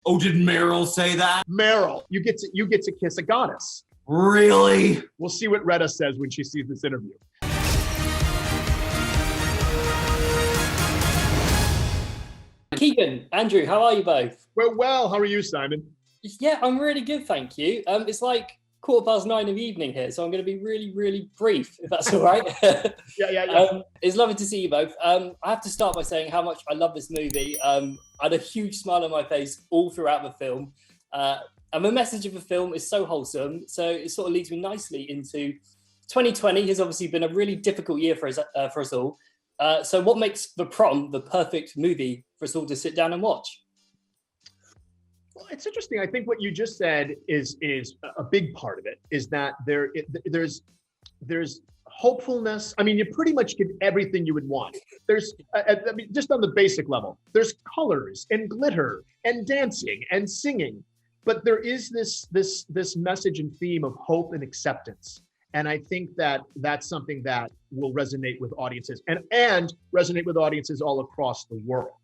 Oh, did Meryl say that? Meryl, you get to kiss a goddess. Really? We'll see what Retta says when she sees this interview. Keegan, Andrew, how are you both? We're well. How are you, Simon? Yeah, I'm really good, thank you. It's like 9:15 in the evening here, so I'm going to be really, really brief, if that's all right. Yeah. It's lovely to see you both. I have to start by saying how much I love this movie. I had a huge smile on my face all throughout the film. And the message of the film is so wholesome, so it sort of leads me nicely into 2020 has obviously been a really difficult year for us all. So what makes The Prom the perfect movie for us all to sit down and watch? Well, it's interesting. I think what you just said is a big part of it. Is that there's hopefulness. I mean, you pretty much get everything you would want. There's, I mean, just on the basic level, there's colors and glitter and dancing and singing, but there is this message and theme of hope and acceptance. And I think that that's something that will resonate with audiences and resonate with audiences all across the world.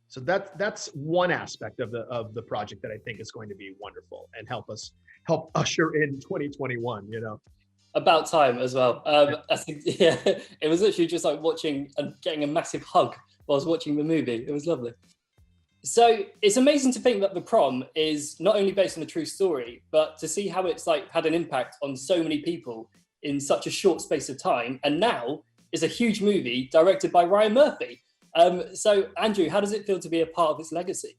So that's one aspect of the project that I think is going to be wonderful and help usher in 2021. You know, about time as well. I think it was literally just like watching and getting a massive hug while I was watching the movie. It was lovely. So it's amazing to think that The Prom is not only based on a true story, but to see how it's like had an impact on so many people in such a short space of time. And now is a huge movie directed by Ryan Murphy. So Andrew, how does it feel to be a part of its legacy?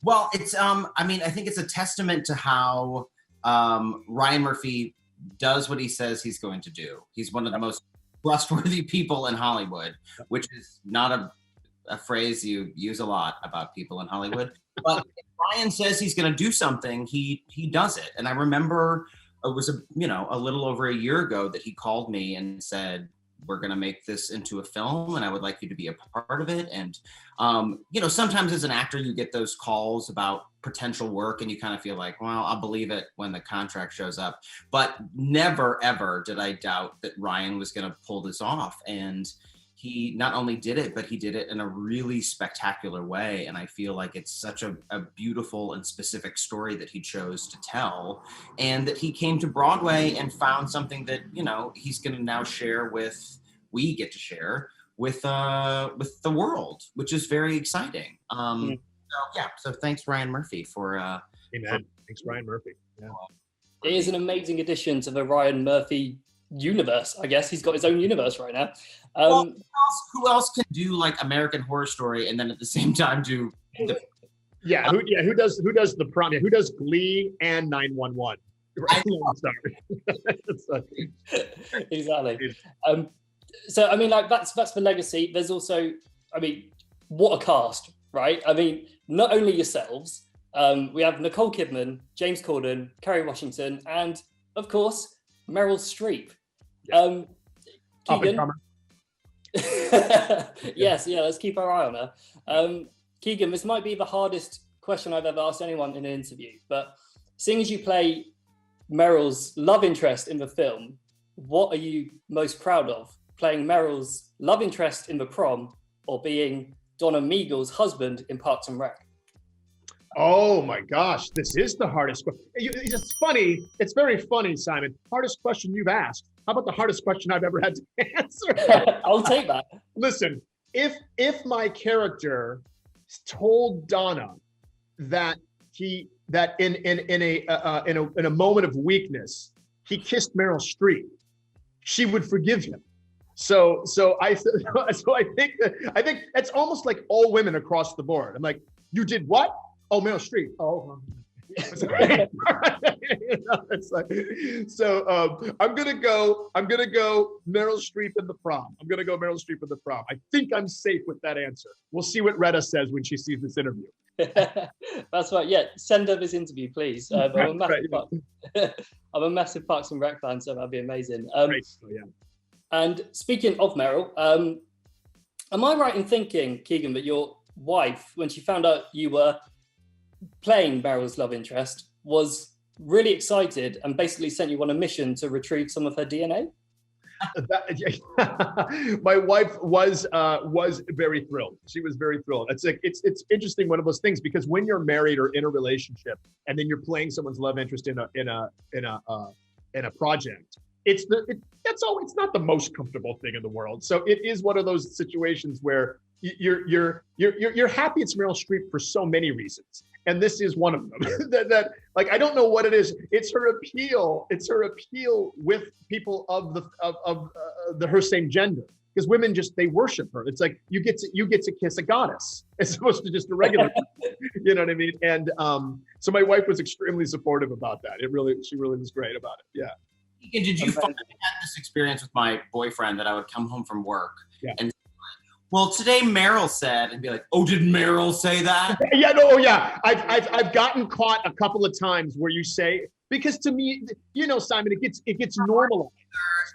Well, it's I mean, I think it's a testament to how Ryan Murphy does what he says he's going to do. He's one of the most trustworthy people in Hollywood, which is not a phrase you use a lot about people in Hollywood. But if Ryan says he's going to do something, he does it. And I remember it was a little over a year ago that he called me and said, we're going to make this into a film and I would like you to be a part of it. And, sometimes as an actor, you get those calls about potential work and you kind of feel like, well, I'll believe it when the contract shows up. But never, ever did I doubt that Ryan was going to pull this off. And he not only did it, but he did it in a really spectacular way. And I feel like it's such a beautiful and specific story that he chose to tell, and that he came to Broadway and found something that, he's going to now we get to share with the world, which is very exciting. So thanks Ryan Murphy for Amen. Thanks Ryan Murphy. Yeah. It is an amazing addition to the Ryan Murphy universe. I guess he's got his own universe right now. Who else can do like American Horror Story and then at the same time do who does The Prom? Who does Glee and 911? Exactly. So I mean, like that's the legacy. There's also, I mean, what a cast, right? I mean, not only yourselves, we have Nicole Kidman, James Corden, Kerry Washington, and of course Meryl Streep. Keegan. Yes, let's keep our eye on her. Keegan, this might be the hardest question I've ever asked anyone in an interview, but seeing as you play Meryl's love interest in the film, what are you most proud of? Playing Meryl's love interest in The Prom or being Donna Meagle's husband in Parks and Rec? Oh my gosh, this is the hardest question. It's funny. It's very funny, Simon. Hardest question you've asked. How about the hardest question I've ever had to answer? I'll take that. Listen, if my character told Donna that in a moment of weakness he kissed Meryl Streep, she would forgive him. So I think it's almost like all women across the board. I'm like, you did what? Oh, Meryl Streep. Oh, it's like, so I'm gonna go Meryl Streep in The Prom. I think I'm safe with that answer. We'll see what Retta says when she sees this interview. That's right. Yeah, send her this interview, please. I'm a massive Parks and Rec fan, so that'd be amazing. And speaking of Meryl, am I right in thinking, Keegan, that your wife, when she found out you were playing Meryl's love interest, was really excited and basically sent you on a mission to retrieve some of her DNA? My wife was very thrilled. She was very thrilled. It's interesting, one of those things, because when you're married or in a relationship and then you're playing someone's love interest in a project, it's not the most comfortable thing in the world. So it is one of those situations where you're happy it's Meryl Streep for so many reasons. And this is one of them. that like, I don't know what it is. It's her appeal. It's her appeal with people of her same gender. Because women they worship her. It's like you get to kiss a goddess as opposed to just a regular. You know what I mean? And so my wife was extremely supportive about that. She really was great about it. Yeah. And did you find I had this experience with my boyfriend that I would come home from work and well, today Meryl said, and be like, "Oh, did Meryl say that?" Yeah, no, yeah. I've gotten caught a couple of times where you say, because to me, Simon, it gets normalized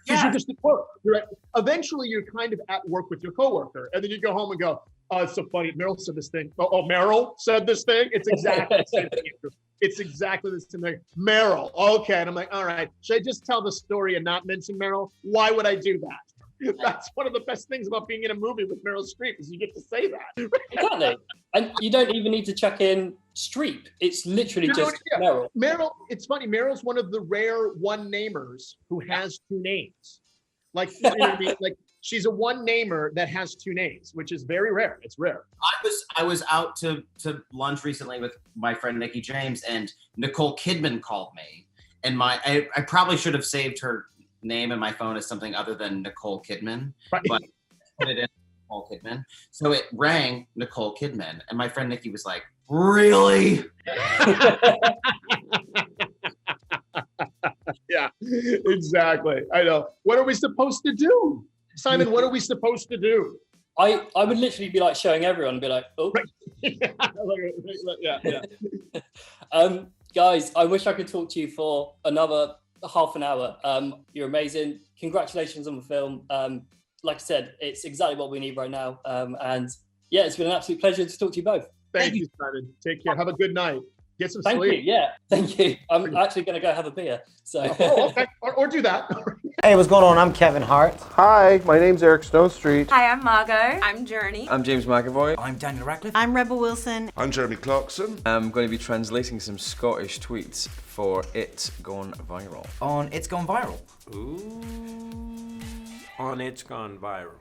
because you're just at work. Eventually, you're kind of at work with your coworker, and then you go home and go, "Oh, it's so funny. Meryl said this thing. Oh, Meryl said this thing." It's exactly the same thing. It's exactly the same thing. Meryl, okay, and I'm like, all right, should I just tell the story and not mention Meryl? Why would I do that? That's one of the best things about being in a movie with Meryl Streep is you get to say that. Exactly. And you don't even need to chuck in Streep. It's literally just Meryl. Meryl, it's funny. Meryl's one of the rare one-namers who has two names. Like, you know what I mean? Like, she's a one-namer that has two names, which is very rare. It's rare. I was out to lunch recently with my friend Nikki James, and Nicole Kidman called me, and I probably should have saved her name in my phone as something other than Nicole Kidman, but I put it in Nicole Kidman. So it rang Nicole Kidman, and my friend Nikki was like, "Really?" Yeah, exactly. I know. What are we supposed to do? Simon, what are we supposed to do? I would literally be like showing everyone and be like, "Oh." Yeah. Guys, I wish I could talk to you for another half an hour. You're amazing. Congratulations on the film. Like I said, it's exactly what we need right now. And yeah, it's been an absolute pleasure to talk to you both. Thank you, Simon. Take care. Have a good night. Get some sleep. Thank you. Yeah, thank you. I'm actually going to go have a beer. So. Okay. Or do that. Hey, what's going on? I'm Kevin Hart. Hi, my name's Eric Snowstreet. Hi, I'm Margot. I'm Journey. I'm James McAvoy. I'm Daniel Radcliffe. I'm Rebel Wilson. I'm Jeremy Clarkson. I'm going to be translating some Scottish tweets for It's Gone Viral. On It's Gone Viral. Ooh. On It's Gone Viral.